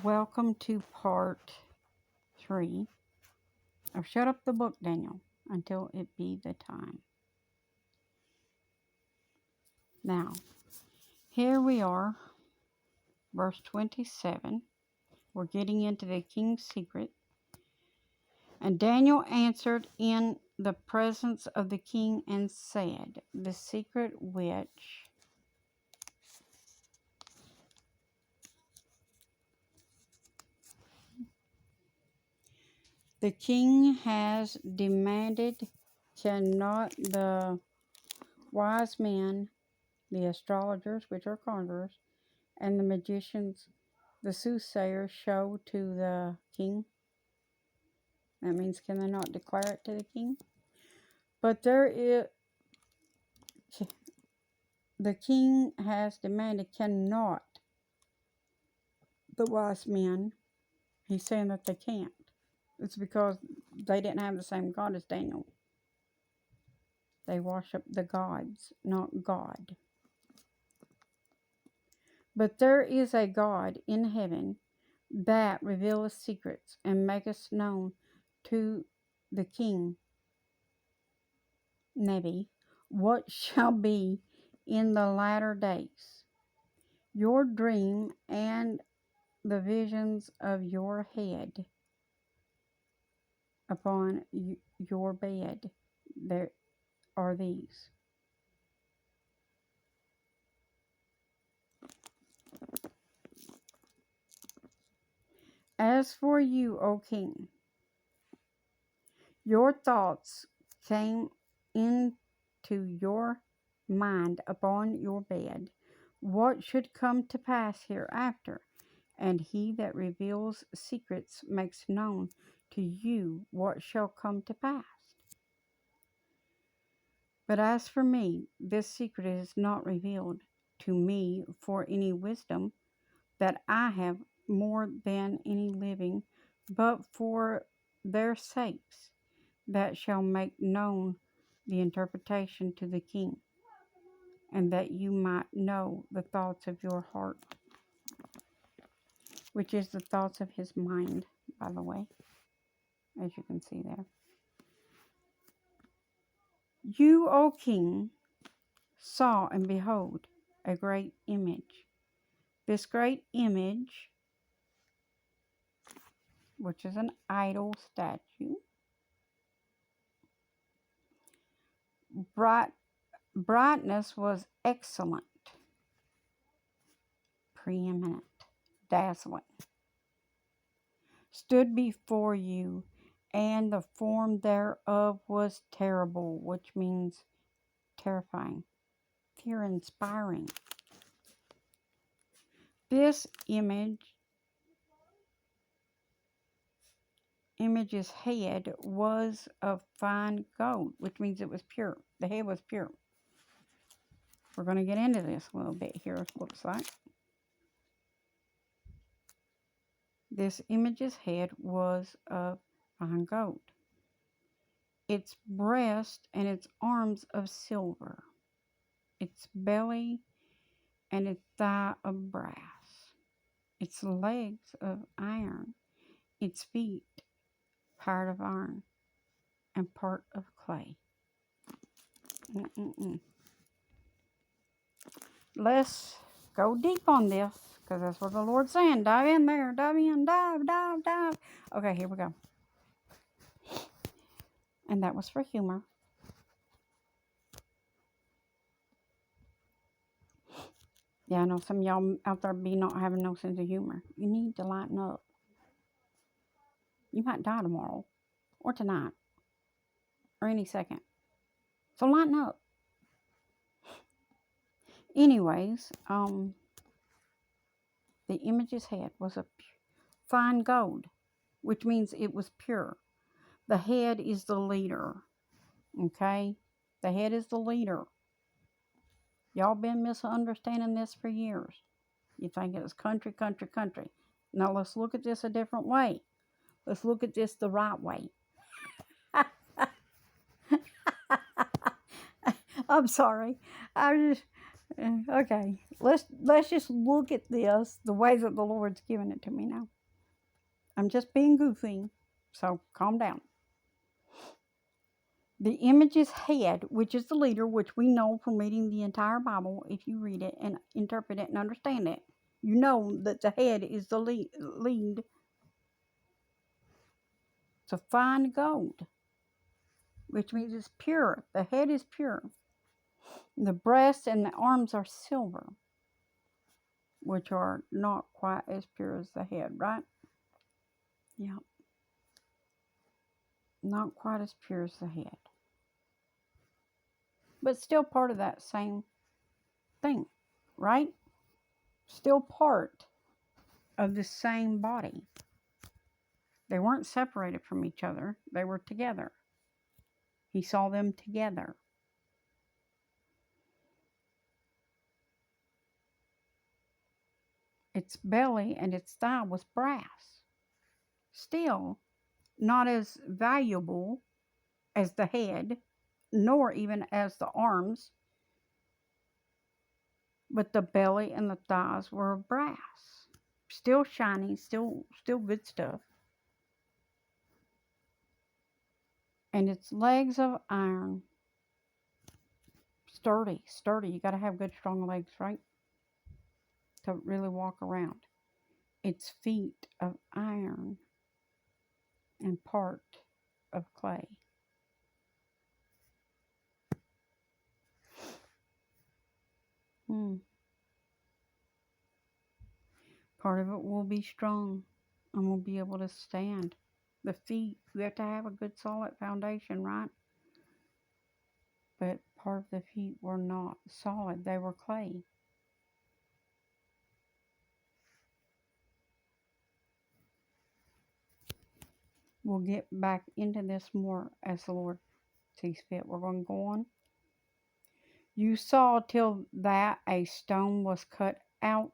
Welcome to part 3 of Shut Up the Book, Daniel, until it be the time. Now, here we are, verse 27. We're getting into the king's secret. And Daniel answered in the presence of the king and said, the secret which the king has demanded cannot the wise men, the astrologers, which are conjurers, and the magicians, the soothsayers, show to the king. That means, can they not declare it to the king? But the king has demanded, cannot the wise men. He's saying that they can't. It's because they didn't have the same God as Daniel. They worship the gods, not God. But there is a God in heaven that revealeth secrets and maketh known to the king Nebi what shall be in the latter days. Your dream and the visions of your head upon your bed, there are these. As for you, O king, your thoughts came into your mind upon your bed, what should come to pass hereafter, and he that reveals secrets makes known to you what shall come to pass. But as for me, this secret is not revealed to me for any wisdom that I have more than any living, but for their sakes that shall make known the interpretation to the king, and that you might know the thoughts of your heart, which is the thoughts of his mind, by the way, as you can see there. You, O king, saw and behold a great image. This great image, which is an idol statue, brightness was excellent, preeminent, dazzling, stood before you, and the form thereof was terrible, which means terrifying, fear-inspiring. This image's head was of fine gold, which means it was pure. The head was pure. We're going to get into this a little bit here, it looks like. This image's head was of fine gold. Its breast and its arms of silver. Its belly and its thigh of brass. Its legs of iron. Its feet part of iron and part of clay. Let's go deep on this, because that's what the Lord's saying. Dive in there. Dive in. Dive, dive, dive. Okay, here we go. And that was for humor. Yeah, I know some of y'all out there be not having no sense of humor. You need to lighten up. You might die tomorrow, or tonight, or any second. So lighten up. Anyways, the image's head was of fine gold, which means it was pure. The head is the leader. Okay? The head is the leader. Y'all been misunderstanding this for years. You think it's country, country, country. Now let's look at this a different way. Let's look at this the right way. I'm sorry. Okay, let's just look at this the way that the Lord's given it to me now. I'm just being goofy, so calm down. The image's head, which is the leader, which we know from reading the entire Bible, if you read it and interpret it and understand it, you know that the head is the lead. It's a fine gold, which means it's pure. The head is pure. The breast and the arms are silver, which are not quite as pure as the head, right? Yeah, not quite as pure as the head, but still part of that same thing, right? Still part of the same body. They weren't separated from each other, they were together. He saw them together. Its belly and its thigh was brass. Still not as valuable as the head, nor even as the arms, but the belly and the thighs were of brass. Still shiny, still good stuff. And its legs of iron. Sturdy. You got to have good, strong legs, right? To really walk around. Its feet of iron and part of clay. Part of it will be strong and will be able to stand. The feet, you have to have a good solid foundation, right? But part of the feet were not solid, they were clay. We'll get back into this more as the Lord sees fit. We're going to go on. You saw till that a stone was cut out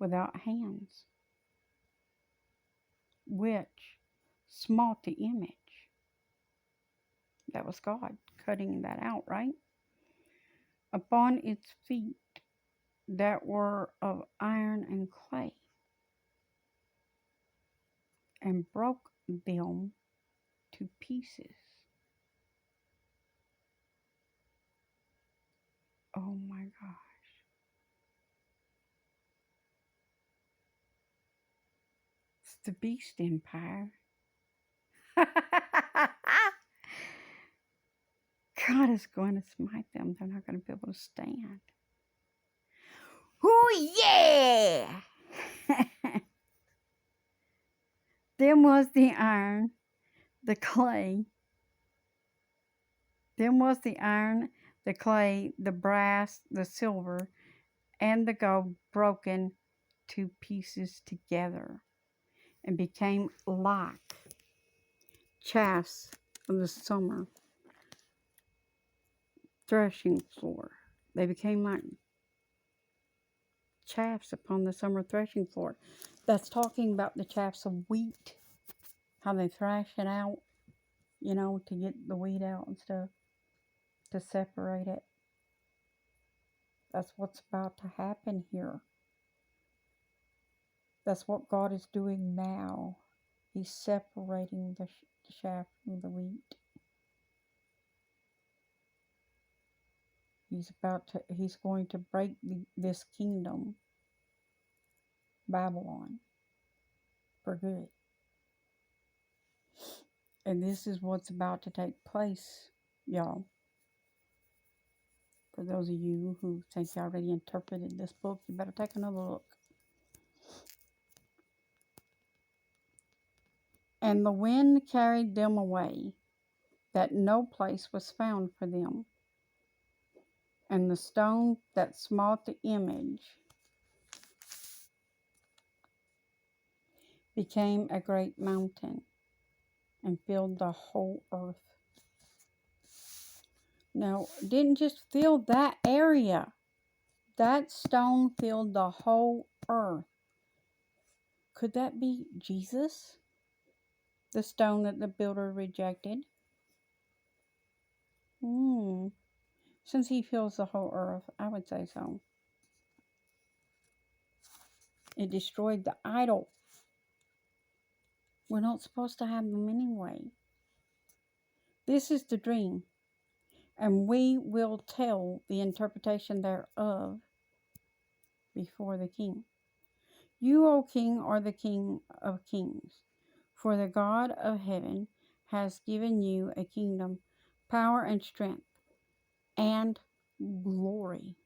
without hands, which smote the image. That was God cutting that out, right? Upon its feet that were of iron and clay, and broke them to pieces. Oh my gosh. It's the Beast Empire. God is going to smite them. They're not going to be able to stand. Oh yeah! Then was the iron, the clay. Then was the iron, the clay, the brass, the silver, and the gold broken to pieces together, and became like chaffs of the summer threshing floor. They became like chaffs upon the summer threshing floor. That's talking about the chaffs of wheat, how they thrash it out, to get the wheat out and stuff, to separate it. That's what's about to happen here. That's what God is doing now. He's separating the chaff from the wheat. He's going to break this kingdom, Babylon, for good. And this is what's about to take place, y'all. For those of you who think you already interpreted this book, you better take another look. And the wind carried them away, that no place was found for them. And the stone that smote the image became a great mountain and filled the whole earth. Now, didn't just fill that area. That stone filled the whole earth. Could that be Jesus? The stone that the builder rejected? Since he fills the whole earth, I would say so. It destroyed the idol. We're not supposed to have them anyway. This is the dream, and we will tell the interpretation thereof before the king. You, O king, are the king of kings, for the God of heaven has given you a kingdom, power and strength, and glory.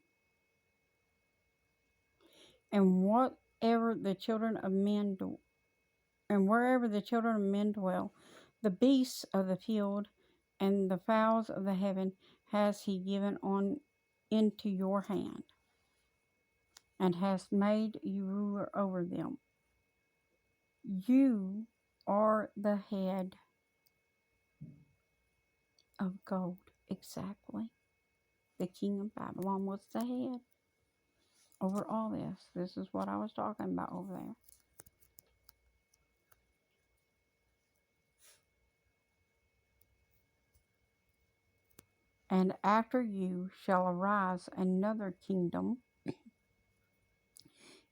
And whatever the children of men do, and wherever the children of men dwell, the beasts of the field and the fowls of the heaven has he given on into your hand, and has made you ruler over them. You are the head of gold. Exactly. The king of Babylon was the head over all this. This is what I was talking about over there. And after you shall arise another kingdom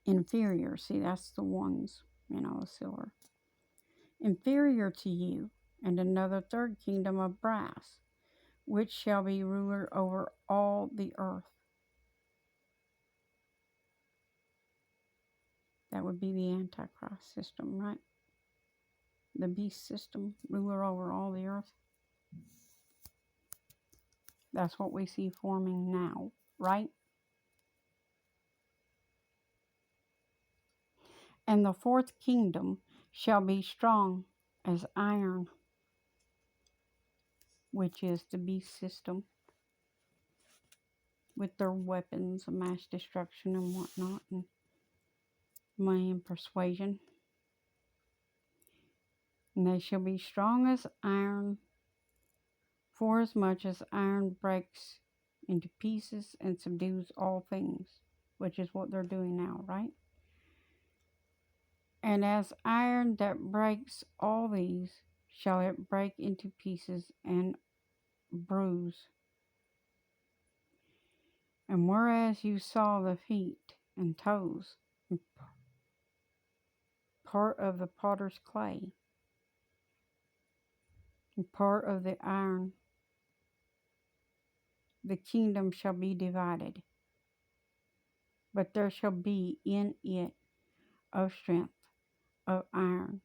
inferior. See, that's the ones, the silver. Inferior to you, and another third kingdom of brass, which shall be ruler over all the earth. That would be the Antichrist system, right? The beast system, ruler over all the earth. That's what we see forming now, right? And the fourth kingdom shall be strong as iron, which is the beast system, with their weapons of mass destruction and whatnot, and money and persuasion. And they shall be strong as iron, forasmuch as iron breaks into pieces and subdues all things, which is what they're doing now, right? And as iron that breaks all these, shall it break into pieces and bruise. And whereas you saw the feet and toes, and part of the potter's clay, and part of the iron, the kingdom shall be divided, but there shall be in it of strength of iron,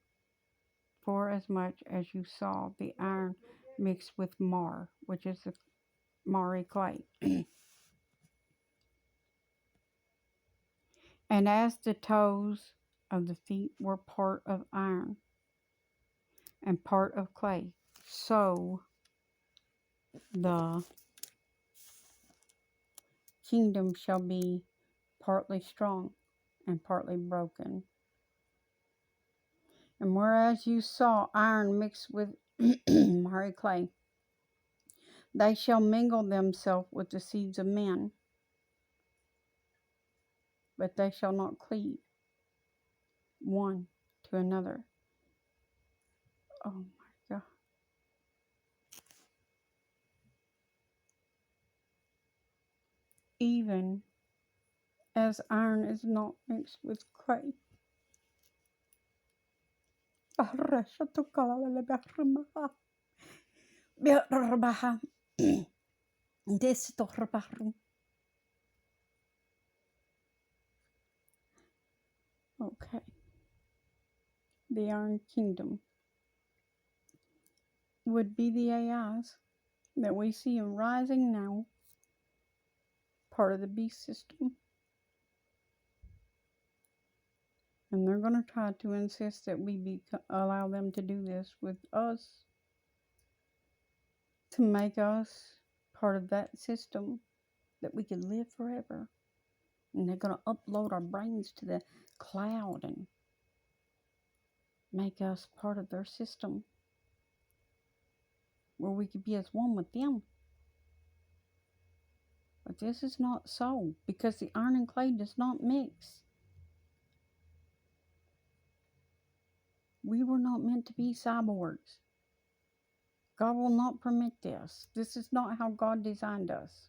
forasmuch as you saw the iron mixed with mar, which is the marry clay. And as the toes of the feet were part of iron and part of clay, so the kingdom shall be partly strong and partly broken. And whereas you saw iron mixed with marry clay, they shall mingle themselves with the seeds of men, but they shall not cleave one to another. Oh my God. Even as iron is not mixed with clay. Okay. The Iron Kingdom would be the AIs that we see rising now, part of the beast system. And they're going to try to insist that we allow them to do this with us, to make us part of that system, that we could live forever. And they're going to upload our brains to the cloud and make us part of their system, where we could be as one with them. But this is not so, because the iron and clay does not mix. We were not meant to be cyborgs. God will not permit this. This is not how God designed us.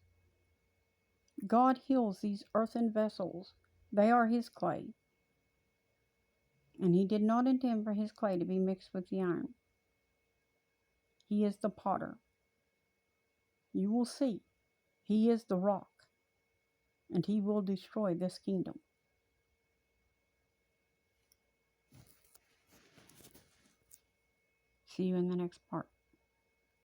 God heals these earthen vessels. They are his clay. And he did not intend for his clay to be mixed with the iron. He is the potter. You will see. He is the rock. And he will destroy this kingdom. See you in the next part.